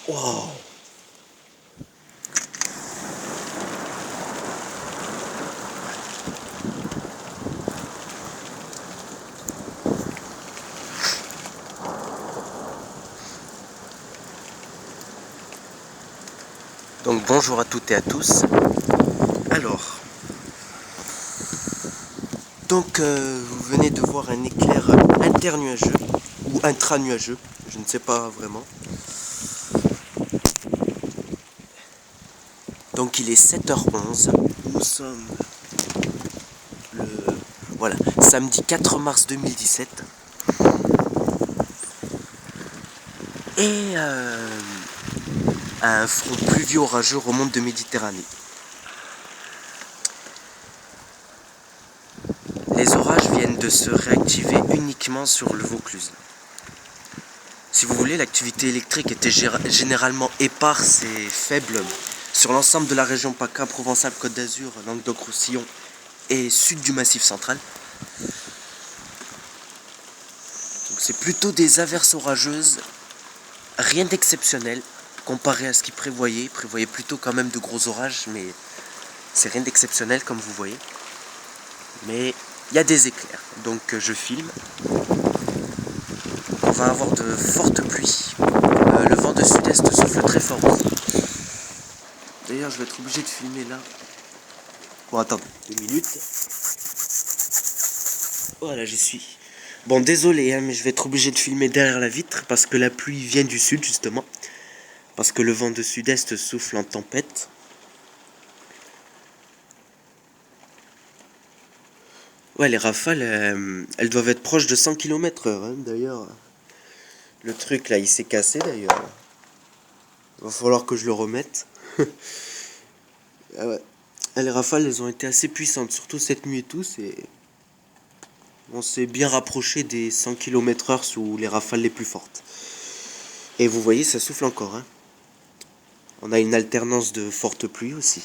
Wow. Donc bonjour à toutes et à tous. Alors, vous venez de voir un éclair internuageux ou intranuageux, je ne sais pas vraiment. Donc il est 7h11, nous sommes le voilà, samedi 4 mars 2017 et un front pluvieux orageux remonte de Méditerranée. Les orages viennent de se réactiver uniquement sur le Vaucluse. Si vous voulez, l'activité électrique était généralement éparse et faible sur l'ensemble de la région PACA, Provence-Alpes-Côte d'Azur, Languedoc-Roussillon et sud du Massif central. Donc c'est plutôt des averses orageuses, rien d'exceptionnel comparé à ce qu'ils prévoyaient. Ils prévoyaient plutôt quand même de gros orages, mais c'est rien d'exceptionnel comme vous voyez. Mais il y a des éclairs, donc je filme. On va avoir de fortes pluies. Le vent de sud-est souffle très fort aussi. D'ailleurs, je vais être obligé de filmer là. Bon, attendez, 2 minutes. Voilà, j'y suis. Bon, désolé, hein, mais je vais être obligé de filmer derrière la vitre parce que la pluie vient du sud, justement. Parce que le vent de sud-est souffle en tempête. Ouais, les rafales, elles doivent être proches de 100 km/h, hein, d'ailleurs. Le truc, là, il s'est cassé, d'ailleurs. Il va falloir que je le remette. Ah ouais. Les rafales, elles ont été assez puissantes, surtout cette nuit et tout. On s'est bien rapproché des 100 km/h sous les rafales les plus fortes. Et vous voyez, ça souffle encore, hein. On a une alternance de fortes pluies aussi.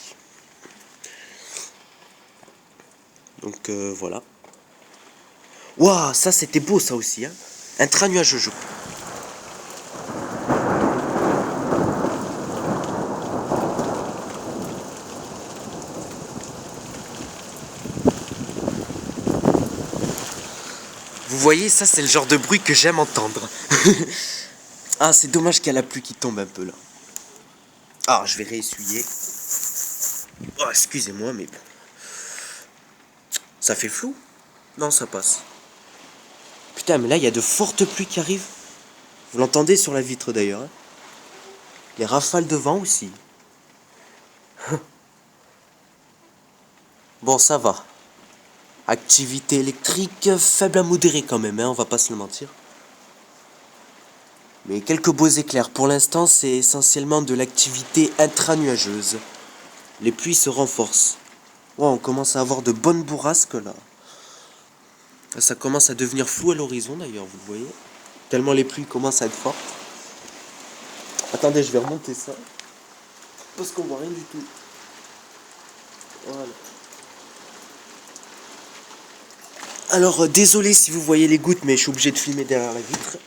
Donc voilà. Waouh, ça c'était beau ça aussi, hein. Intra-nuageux, je crois. Vous voyez, ça c'est le genre de bruit que j'aime entendre. Ah, c'est dommage qu'il y a la pluie qui tombe un peu là. Ah, je vais réessuyer. Oh, excusez-moi, mais bon. Ça fait flou? Non, ça passe. Putain, mais là, il y a de fortes pluies qui arrivent. Vous l'entendez sur la vitre d'ailleurs, hein. Les rafales de vent aussi. Bon, ça va. Activité électrique faible à modérée quand même, hein, on va pas se le mentir. Mais quelques beaux éclairs. Pour l'instant, c'est essentiellement de l'activité intra-nuageuse. Les pluies se renforcent. Oh, on commence à avoir de bonnes bourrasques là. Ça commence à devenir flou à l'horizon d'ailleurs, vous le voyez. Tellement les pluies commencent à être fortes. Attendez, je vais remonter ça. Parce qu'on voit rien du tout. Voilà. Alors, désolé si vous voyez les gouttes, mais je suis obligé de filmer derrière la vitre.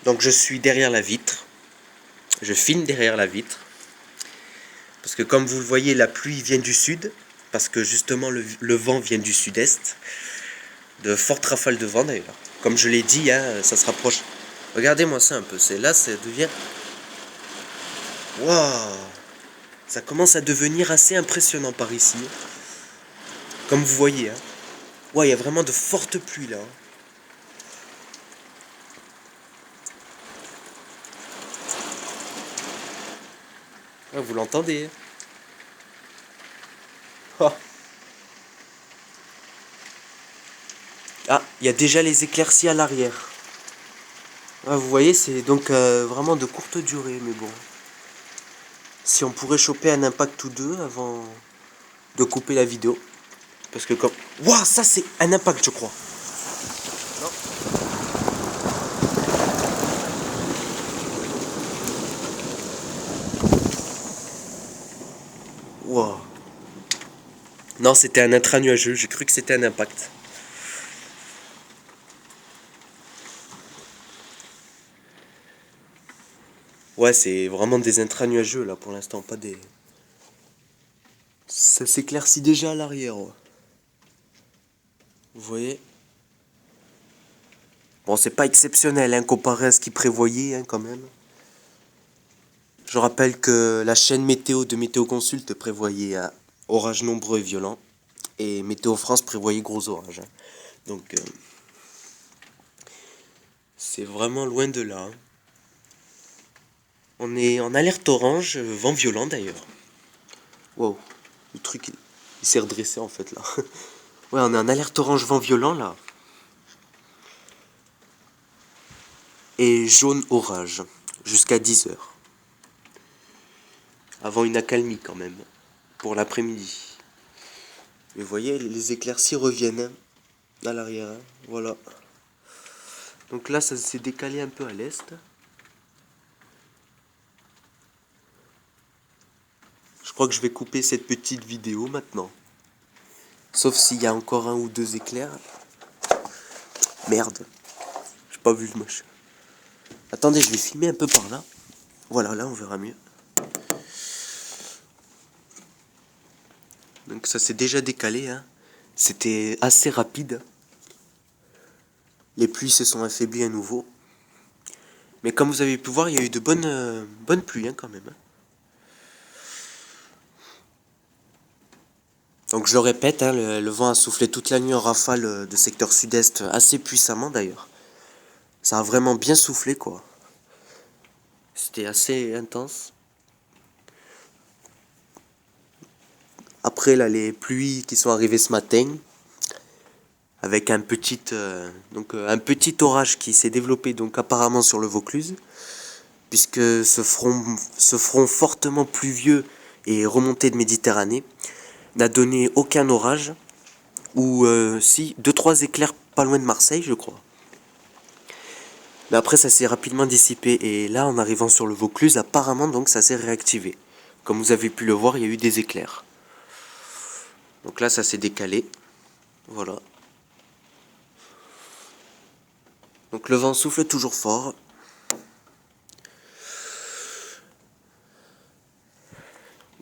Donc je suis derrière la vitre. Je filme derrière la vitre. Parce que comme vous le voyez, la pluie vient du sud. Parce que justement le vent vient du sud-est. De fortes rafales de vent d'ailleurs. Comme je l'ai dit, hein, ça se rapproche. Regardez-moi ça un peu. C'est là, ça devient... Waouh! Ça commence à devenir assez impressionnant par ici. Comme vous voyez. Hein. Ouais, il y a vraiment de fortes pluies là. Ah, vous l'entendez. Oh. Ah, il y a déjà les éclaircies à l'arrière. Ah, vous voyez, c'est donc vraiment de courte durée, mais bon. Si on pourrait choper un impact ou deux avant de couper la vidéo. Parce que comme... Waouh, ça c'est un impact, je crois. Non. Waouh. Non, c'était un intra-nuageux, j'ai cru que c'était un impact. Ouais, c'est vraiment des intra-nuageux là pour l'instant, pas des... Ça s'éclaircit déjà à l'arrière, ouais. Vous voyez? Bon, c'est pas exceptionnel hein, comparé à ce qu'ils prévoyaient hein, quand même. Je rappelle que la chaîne météo de Météo Consult prévoyait orages nombreux et violents. Et Météo France prévoyait gros orages, hein. Donc, c'est vraiment loin de là, hein. On est en alerte orange, vent violent d'ailleurs. Wow, le truc il s'est redressé en fait là. Ouais, on est en alerte orange, vent violent là. Et jaune orage, jusqu'à 10 heures. Avant une accalmie quand même, pour l'après-midi. Mais vous voyez, les éclaircies reviennent hein, à l'arrière, hein, voilà. Donc là, ça s'est décalé un peu à l'est. Je crois que je vais couper cette petite vidéo maintenant. Sauf s'il y a encore un ou deux éclairs. Merde, j'ai pas vu le moche. Attendez, je vais filmer un peu par là. Voilà, là on verra mieux. Donc ça s'est déjà décalé, hein. C'était assez rapide. Les pluies se sont affaiblies à nouveau. Mais comme vous avez pu voir, il y a eu de bonnes pluies hein, quand même, hein. Donc je le répète, hein, le vent a soufflé toute la nuit en rafale de secteur sud-est, assez puissamment d'ailleurs. Ça a vraiment bien soufflé quoi. C'était assez intense. Après là, les pluies qui sont arrivées ce matin, avec un petit orage qui s'est développé donc apparemment sur le Vaucluse, puisque ce front fortement pluvieux et remonté de Méditerranée n'a donné aucun orage, ou si, deux trois éclairs pas loin de Marseille je crois. Mais après ça s'est rapidement dissipé et là en arrivant sur le Vaucluse apparemment donc ça s'est réactivé. Comme vous avez pu le voir, il y a eu des éclairs. Donc là ça s'est décalé. Voilà. Donc le vent souffle toujours fort.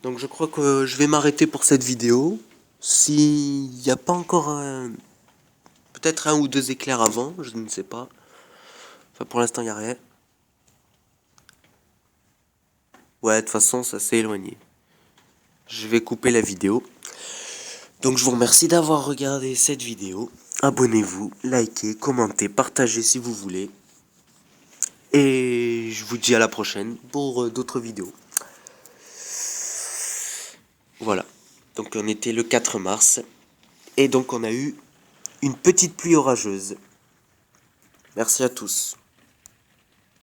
Donc je crois que je vais m'arrêter pour cette vidéo. S'il n'y a pas encore peut-être un ou deux éclairs avant, je ne sais pas. Enfin pour l'instant il n'y a rien. Ouais, de toute façon ça s'est éloigné. Je vais couper la vidéo. Donc je vous remercie d'avoir regardé cette vidéo. Abonnez-vous, likez, commentez, partagez si vous voulez. Et je vous dis à la prochaine pour d'autres vidéos. Voilà. Donc on était le 4 mars. Et donc on a eu une petite pluie orageuse. Merci à tous.